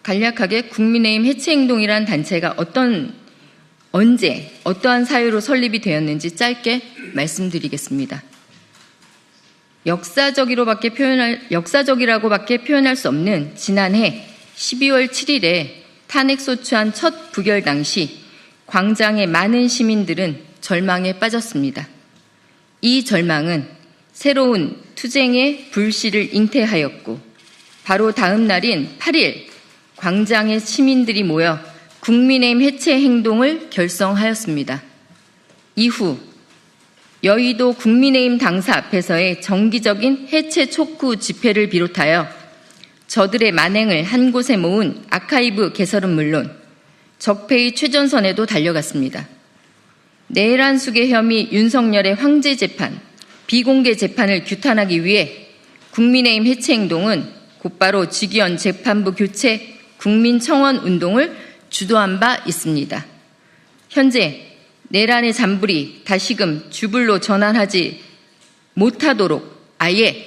간략하게 국민의힘 해체행동이란 단체가 언제, 어떠한 사유로 설립이 되었는지 짧게 말씀드리겠습니다. 역사적이라고밖에 표현할 수 없는 지난해 12월 7일에 탄핵소추안 첫 부결 당시 광장의 많은 시민들은 절망에 빠졌습니다. 이 절망은 새로운 투쟁의 불씨를 잉태하였고 바로 다음 날인 8일 광장의 시민들이 모여 국민의힘 해체 행동을 결성하였습니다. 이후 여의도 국민의힘 당사 앞에서의 정기적인 해체 촉구 집회를 비롯하여 저들의 만행을 한 곳에 모은 아카이브 개설은 물론 적폐의 최전선에도 달려갔습니다. 내란숙의 혐의 윤석열의 황제 재판, 비공개 재판을 규탄하기 위해 국민의힘 해체 행동은 곧바로 직위원 재판부 교체 국민청원 운동을 주도한 바 있습니다. 현재 내란의 잔불이 다시금 주불로 전환하지 못하도록 아예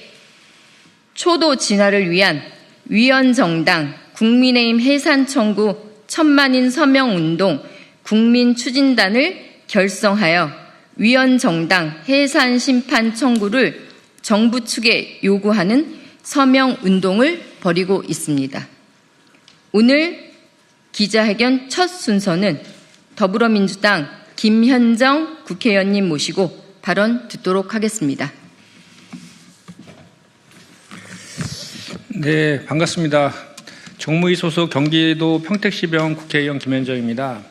초도 진화를 위한 위헌정당 국민의힘 해산 청구 1000만인 서명운동 국민추진단을 결성하여 위헌정당 해산 심판 청구를 정부 측에 요구하는 서명운동을 벌이고 있습니다. 오늘 기자회견 첫 순서는 더불어민주당 김현정 국회의원님 모시고 발언 듣도록 하겠습니다. 네, 반갑습니다. 정무위 소속 경기도 평택시병 국회의원 김현정입니다.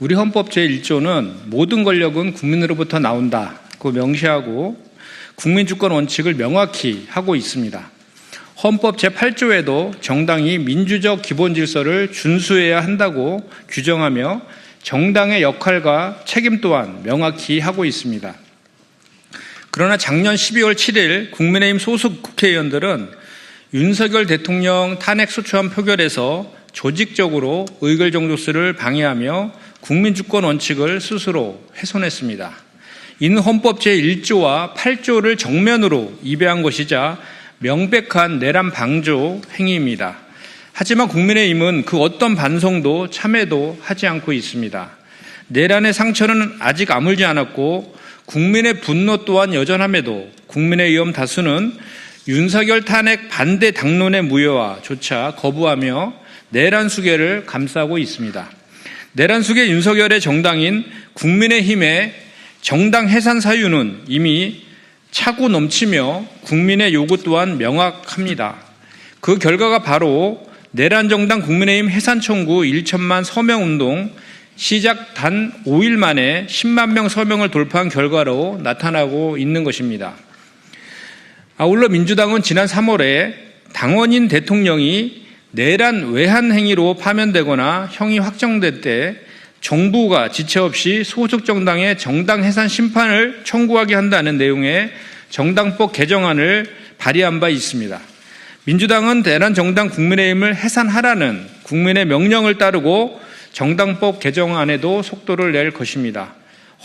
우리 헌법 제1조는 모든 권력은 국민으로부터 나온다고 명시하고 국민주권 원칙을 명확히 하고 있습니다. 헌법 제8조에도 정당이 민주적 기본질서를 준수해야 한다고 규정하며 정당의 역할과 책임 또한 명확히 하고 있습니다. 그러나 작년 12월 7일 국민의힘 소속 국회의원들은 윤석열 대통령 탄핵소추안 표결에서 조직적으로 의결정족수를 방해하며 국민주권 원칙을 스스로 훼손했습니다. 이는 헌법 제1조와 8조를 정면으로 위배한 것이자 명백한 내란 방조 행위입니다. 하지만 국민의힘은 그 어떤 반성도 참회도 하지 않고 있습니다. 내란의 상처는 아직 아물지 않았고 국민의 분노 또한 여전함에도 국민의힘 다수는 윤석열 탄핵 반대 당론의 무효화조차 거부하며 내란 수괴를 감싸고 있습니다. 내란 수괴 윤석열의 정당인 국민의힘의 정당 해산 사유는 이미 차고 넘치며 국민의 요구 또한 명확합니다. 그 결과가 바로 내란 정당 국민의힘 해산 청구 1천만 서명 운동 시작 단 5일 만에 10만 명 서명을 돌파한 결과로 나타나고 있는 것입니다. 아울러 민주당은 지난 3월에 당원인 대통령이 내란 외환 행위로 파면되거나 형이 확정될 때 정부가 지체 없이 소속 정당의 정당 해산 심판을 청구하게 한다는 내용의 정당법 개정안을 발의한 바 있습니다. 민주당은 내란 정당 국민의힘을 해산하라는 국민의 명령을 따르고 정당법 개정안에도 속도를 낼 것입니다.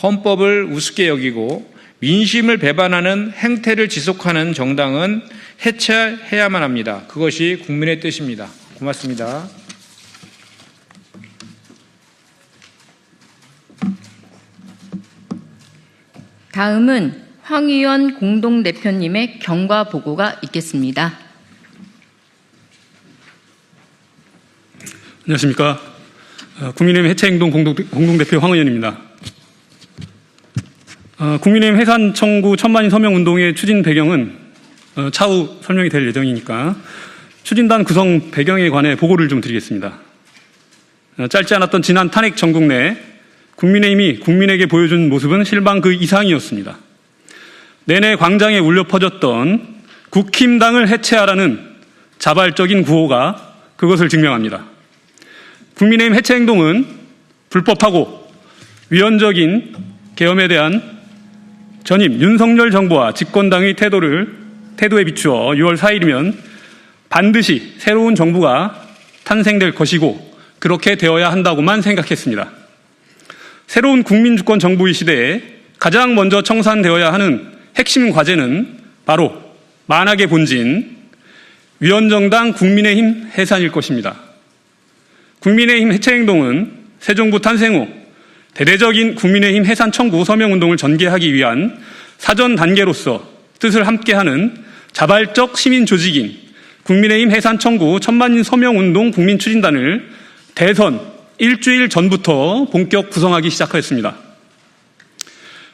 헌법을 우습게 여기고 민심을 배반하는 행태를 지속하는 정당은 해체해야만 합니다. 그것이 국민의 뜻입니다. 고맙습니다. 다음은 황의원 공동대표님의 경과 보고가 있겠습니다. 안녕하십니까. 국민의힘 해체행동 공동대표 황의원입니다. 국민의힘 해산 청구 1000만인 서명 운동의 추진 배경은 차후 설명이 될 예정이니까 추진단 구성 배경에 관해 보고를 좀 드리겠습니다. 짧지 않았던 지난 탄핵 전국 내 국민의힘이 국민에게 보여준 모습은 실망 그 이상이었습니다. 내내 광장에 울려 퍼졌던 국힘당을 해체하라는 자발적인 구호가 그것을 증명합니다. 국민의힘 해체 행동은 불법하고 위헌적인 계엄에 대한 전임 윤석열 정부와 집권당의 태도에 비추어 6월 4일이면 반드시 새로운 정부가 탄생될 것이고 그렇게 되어야 한다고만 생각했습니다. 새로운 국민주권 정부의 시대에 가장 먼저 청산되어야 하는 핵심 과제는 바로 만악의 본진 위헌정당 국민의힘 해산일 것입니다. 국민의힘 해체행동은 새 정부 탄생 후 대대적인 국민의힘 해산 청구 서명운동을 전개하기 위한 사전 단계로서 뜻을 함께하는 자발적 시민 조직인 국민의힘 해산 청구 천만인 서명운동 국민추진단을 대선 일주일 전부터 본격 구성하기 시작하였습니다.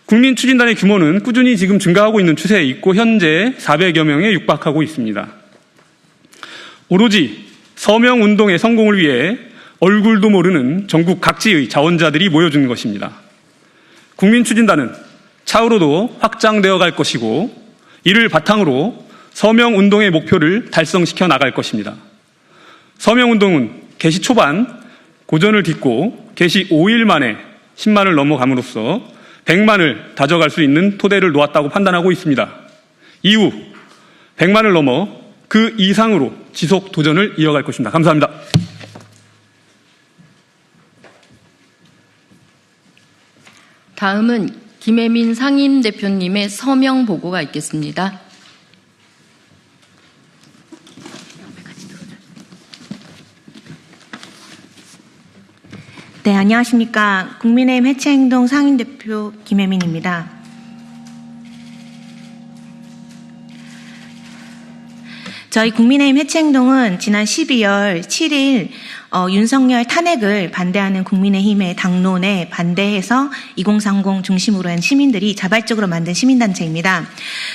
국민추진단의 규모는 꾸준히 지금 증가하고 있는 추세에 있고 현재 400여 명에 육박하고 있습니다. 오로지 서명운동의 성공을 위해 얼굴도 모르는 전국 각지의 자원자들이 모여주는 것입니다. 국민추진단은 차후로도 확장되어 갈 것이고 이를 바탕으로 서명운동의 목표를 달성시켜 나갈 것입니다. 서명운동은 개시 초반 고전을 딛고 개시 5일 만에 10만을 넘어감으로써 100만을 다져갈 수 있는 토대를 놓았다고 판단하고 있습니다. 이후 100만을 넘어 그 이상으로 지속 도전을 이어갈 것입니다. 감사합니다. 다음은 김혜민 상임대표님의 서명 보고가 있겠습니다. 네, 안녕하십니까. 국민의힘 해체행동 상임대표 김혜민입니다. 저희 국민의힘 해체행동은 지난 12월 7일 윤석열 탄핵을 반대하는 국민의힘의 당론에 반대해서 2030 중심으로 한 시민들이 자발적으로 만든 시민단체입니다.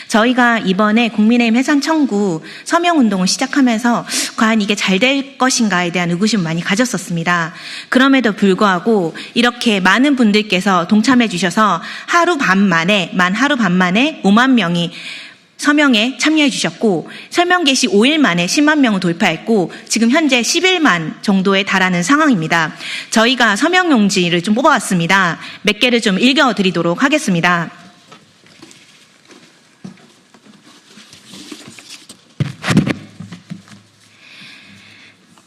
저희가 이번에 국민의힘 해산 청구 서명운동을 시작하면서 과연 이게 잘 될 것인가에 대한 의구심을 많이 가졌었습니다. 그럼에도 불구하고 이렇게 많은 분들께서 동참해 주셔서 하루 반 만에 5만 명이 서명에 참여해 주셨고 서명 개시 5일 만에 10만 명을 돌파했고 지금 현재 11만 정도에 달하는 상황입니다. 저희가 서명 용지를 좀 뽑아왔습니다. 몇 개를 좀 읽어드리도록 하겠습니다.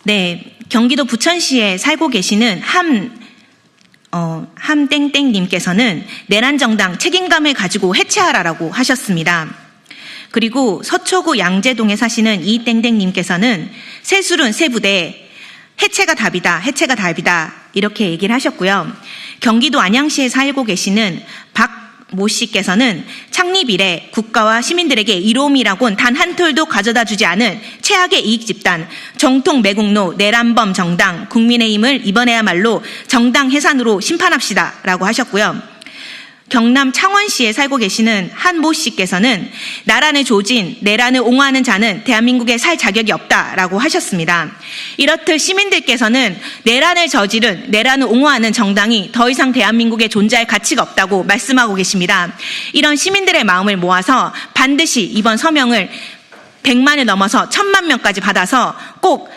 네, 경기도 부천시에 살고 계시는 함땡땡님께서는 내란정당 책임감을 가지고 해체하라라고 하셨습니다. 그리고 서초구 양재동에 사시는 이땡땡님께서는 새술은 새부대 해체가 답이다 이렇게 얘기를 하셨고요. 경기도 안양시에 살고 계시는 박모 씨께서는 창립 이래 국가와 시민들에게 이로움이라곤 단 한 톨도 가져다 주지 않은 최악의 이익 집단 정통 매국노 내란범 정당 국민의힘을 이번에야말로 정당 해산으로 심판합시다라고 하셨고요. 경남 창원시에 살고 계시는 한모 씨께서는 나란을 조진, 내란을 옹호하는 자는 대한민국에 살 자격이 없다라고 하셨습니다. 이렇듯 시민들께서는 내란을 저지른, 내란을 옹호하는 정당이 더 이상 대한민국에 존재할 가치가 없다고 말씀하고 계십니다. 이런 시민들의 마음을 모아서 반드시 이번 서명을 100만을 넘어서 1000만 명까지 받아서 꼭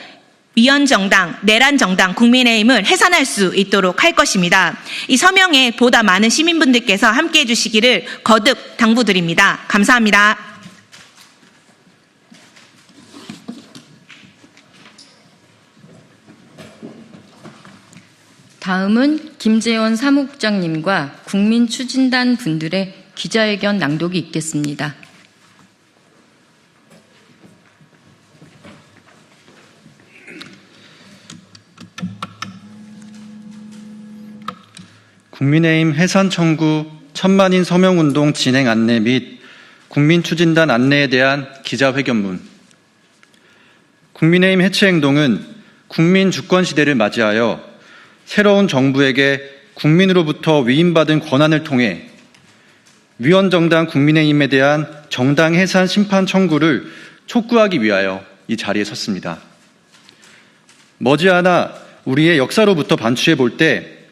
위헌정당, 내란정당, 국민의힘을 해산할 수 있도록 할 것입니다. 이 서명에 보다 많은 시민분들께서 함께해 주시기를 거듭 당부드립니다. 감사합니다. 다음은 김재원 사무국장님과 국민추진단 분들의 기자회견 낭독이 있겠습니다. 국민의힘 해산 청구 천만인 서명운동 진행 안내 및 국민추진단 안내에 대한 기자회견문. 국민의힘 해체행동은 국민 주권 시대를 맞이하여 새로운 정부에게 국민으로부터 위임받은 권한을 통해 위헌정당 국민의힘에 대한 정당 해산 심판 청구를 촉구하기 위하여 이 자리에 섰습니다. 머지않아 우리의 역사로부터 반추해 볼 때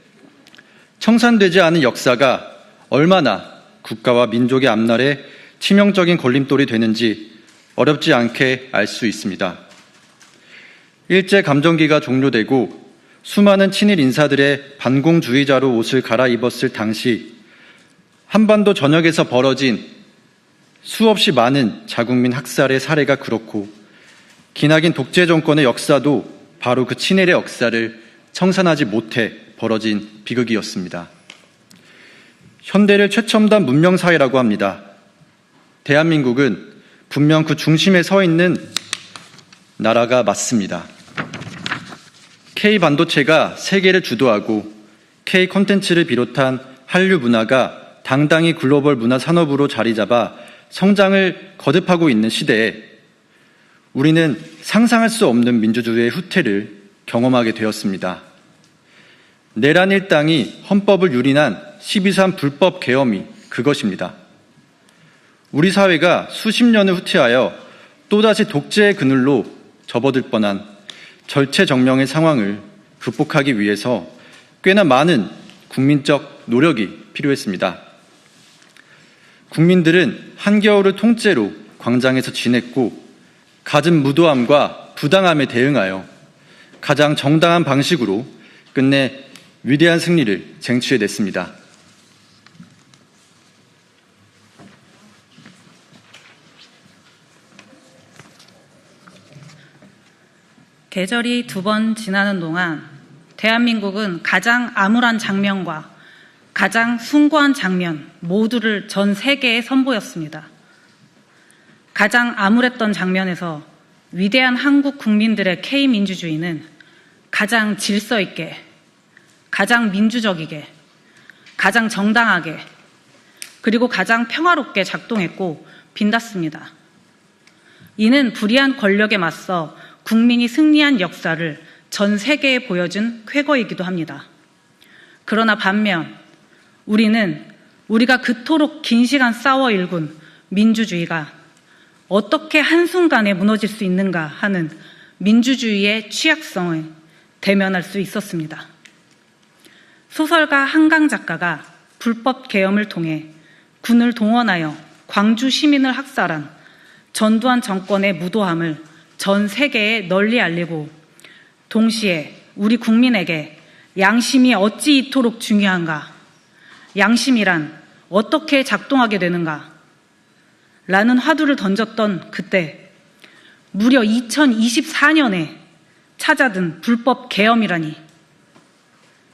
청산되지 않은 역사가 얼마나 국가와 민족의 앞날에 치명적인 걸림돌이 되는지 어렵지 않게 알 수 있습니다. 일제 감정기가 종료되고 수많은 친일 인사들의 반공주의자로 옷을 갈아입었을 당시 한반도 전역에서 벌어진 수없이 많은 자국민 학살의 사례가 그렇고 기나긴 독재 정권의 역사도 바로 그 친일의 역사를 청산하지 못해 벌어진 비극이었습니다. 현대를 최첨단 문명사회라고 합니다. 대한민국은 분명 그 중심에 서 있는 나라가 맞습니다. K반도체가 세계를 주도하고 K콘텐츠를 비롯한 한류 문화가 당당히 글로벌 문화 산업으로 자리 잡아 성장을 거듭하고 있는 시대에 우리는 상상할 수 없는 민주주의의 후퇴를 경험하게 되었습니다. 내란 일당이 헌법을 유린한 12.3 불법 계엄이 그것입니다. 우리 사회가 수십 년을 후퇴하여 또다시 독재의 그늘로 접어들 뻔한 절체정명의 상황을 극복하기 위해서 꽤나 많은 국민적 노력이 필요했습니다. 국민들은 한겨울을 통째로 광장에서 지냈고 갖은 무도함과 부당함에 대응하여 가장 정당한 방식으로 끝내 위대한 승리를 쟁취해냈습니다. 계절이 2번 지나는 동안 대한민국은 가장 암울한 장면과 가장 숭고한 장면 모두를 전 세계에 선보였습니다. 가장 암울했던 장면에서 위대한 한국 국민들의 K민주주의는 가장 질서 있게, 가장 민주적이게, 가장 정당하게, 그리고 가장 평화롭게 작동했고 빛났습니다. 이는 불의한 권력에 맞서 국민이 승리한 역사를 전 세계에 보여준 쾌거이기도 합니다. 그러나 반면 우리는 우리가 그토록 긴 시간 싸워 일군 민주주의가 어떻게 한순간에 무너질 수 있는가 하는 민주주의의 취약성을 대면할 수 있었습니다. 소설가 한강 작가가 불법 계엄을 통해 군을 동원하여 광주 시민을 학살한 전두환 정권의 무도함을 전 세계에 널리 알리고 동시에 우리 국민에게 양심이 어찌 이토록 중요한가, 양심이란 어떻게 작동하게 되는가 라는 화두를 던졌던 그때 무려 2024년에 찾아든 불법 계엄이라니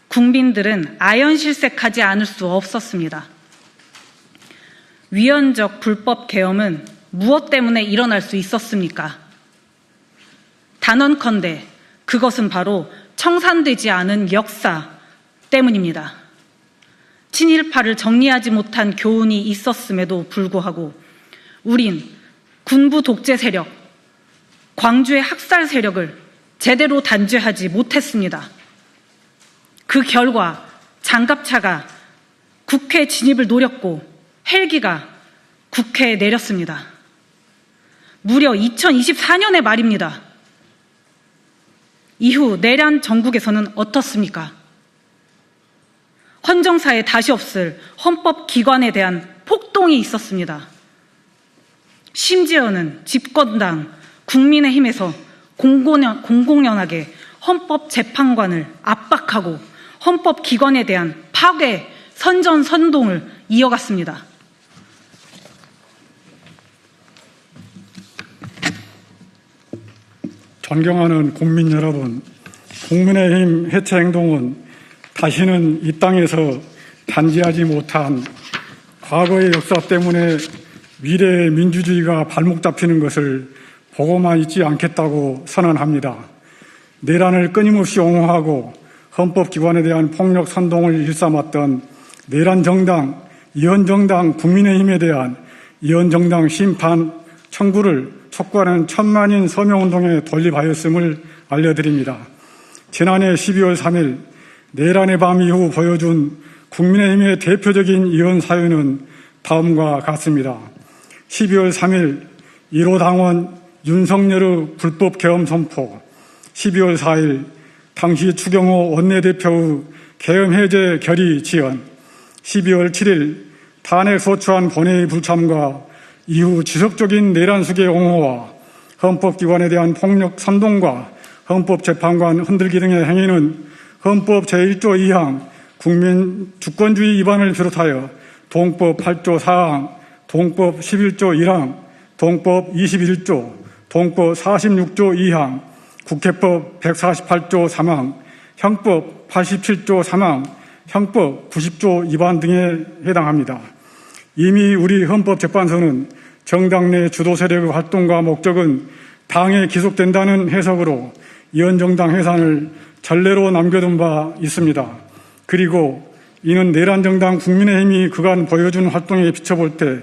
국민들은 아연실색하지 않을 수 없었습니다. 위헌적 불법 계엄은 무엇 때문에 일어날 수 있었습니까? 단언컨대 그것은 바로 청산되지 않은 역사 때문입니다. 친일파를 정리하지 못한 교훈이 있었음에도 불구하고 우린 군부 독재 세력, 광주의 학살 세력을 제대로 단죄하지 못했습니다. 그 결과 장갑차가 국회 진입을 노렸고 헬기가 국회에 내렸습니다. 무려 2024년의 말입니다. 이후 내란 정국에서는 어떻습니까? 헌정사에 다시 없을 헌법기관에 대한 폭동이 있었습니다. 심지어는 집권당 국민의힘에서 공공연하게 헌법재판관을 압박하고 헌법기관에 대한 파괴, 선전선동을 이어갔습니다. 존경하는 국민 여러분, 국민의힘 해체 행동은 다시는 이 땅에서 단죄하지 못한 과거의 역사 때문에 미래의 민주주의가 발목 잡히는 것을 보고만 있지 않겠다고 선언합니다. 내란을 끊임없이 옹호하고 헌법기관에 대한 폭력 선동을 일삼았던 내란정당, 이헌정당 국민의힘에 대한 이헌정당 심판 청구를 촉구하는 천만인 서명운동에 돌입하였음을 알려드립니다. 지난해 12월 3일 내란의 밤 이후 보여준 국민의힘의 대표적인 이헌 사유는 다음과 같습니다. 12월 3일 1호 당원 윤석열의 불법 계엄 선포, 12월 4일 당시 추경호 원내대표의 계엄 해제 결의 지연, 12월 7일 탄핵 소추안 본회의 불참과 이후 지속적인 내란 수계 옹호와 헌법기관에 대한 폭력 선동과 헌법재판관 흔들기 등의 행위는 헌법 제1조 2항 국민 주권주의 위반을 비롯하여 동법 8조 4항, 동법 11조 1항, 동법 21조, 동법 46조 2항, 국회법 148조 3항, 형법 87조 3항, 형법 90조 위반 등에 해당합니다. 이미 우리 헌법재판소는 정당 내 주도 세력의 활동과 목적은 당에 기속된다는 해석으로 이헌정당 해산을 전례로 남겨둔 바 있습니다. 그리고 이는 내란정당 국민의힘이 그간 보여준 활동에 비춰볼 때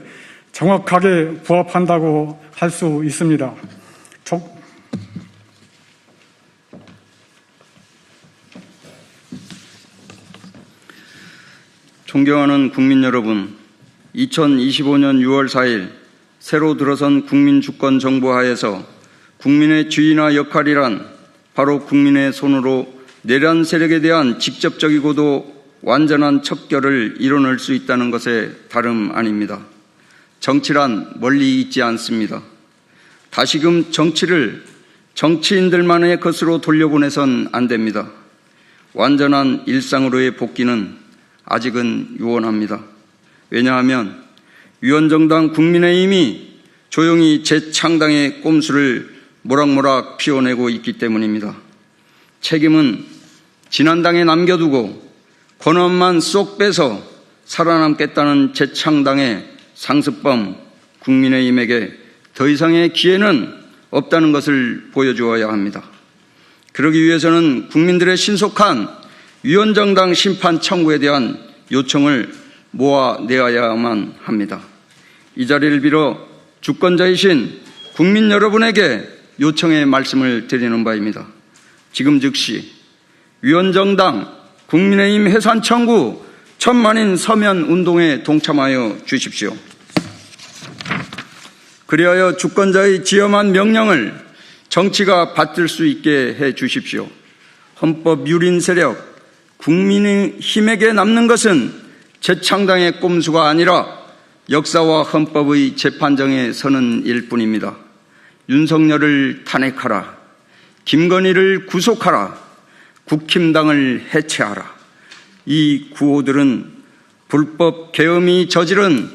정확하게 부합한다고 할 수 있습니다. 존경하는 국민 여러분, 2025년 6월 4일 새로 들어선 국민주권 정부 하에서 국민의 주의나 역할이란 바로 국민의 손으로 내란 세력에 대한 직접적이고도 완전한 척결을 이뤄낼 수 있다는 것에 다름 아닙니다. 정치란 멀리 있지 않습니다. 다시금 정치를 정치인들만의 것으로 돌려보내선 안 됩니다. 완전한 일상으로의 복귀는 아직은 유언합니다. 왜냐하면 위원정당 국민의힘이 조용히 재창당의 꼼수를 모락모락 피워내고 있기 때문입니다. 책임은 지난당에 남겨두고 권한만 쏙 빼서 살아남겠다는 재창당의 상습범 국민의힘에게 더 이상의 기회는 없다는 것을 보여주어야 합니다. 그러기 위해서는 국민들의 신속한 위원정당 심판 청구에 대한 요청을 모아내야만 합니다. 이 자리를 빌어 주권자이신 국민 여러분에게 요청의 말씀을 드리는 바입니다. 지금 즉시 위원정당 국민의힘 해산 청구 천만인 서면 운동에 동참하여 주십시오. 그리하여 주권자의 지엄한 명령을 정치가 받들 수 있게 해 주십시오. 헌법 유린 세력 국민의힘에게 남는 것은 재창당의 꼼수가 아니라 역사와 헌법의 재판정에 서는 일뿐입니다. 윤석열을 탄핵하라. 김건희를 구속하라. 국힘당을 해체하라. 이 구호들은 불법 계엄이 저지른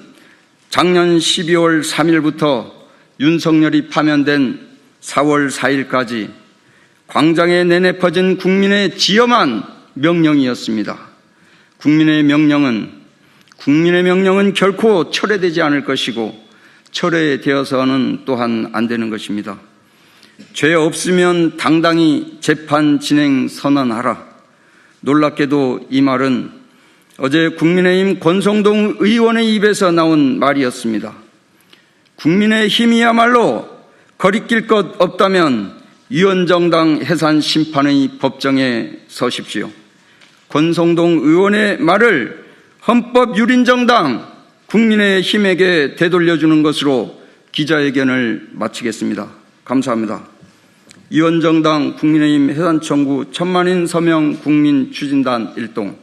작년 12월 3일부터 윤석열이 파면된 4월 4일까지 광장에 내내 퍼진 국민의 지엄한 명령이었습니다. 국민의 명령은 결코 철회되지 않을 것이고 철회되어서는 또한 안 되는 것입니다. 죄 없으면 당당히 재판 진행 선언하라. 놀랍게도 이 말은 어제 국민의힘 권성동 의원의 입에서 나온 말이었습니다. 국민의힘이야말로 거리낄 것 없다면 위원정당 해산 심판의 법정에 서십시오. 권성동 의원의 말을 헌법 유린정당 국민의힘에게 되돌려주는 것으로 기자회견을 마치겠습니다. 감사합니다. 위원정당 국민의힘 해산 청구 천만인 서명 국민 추진단 일동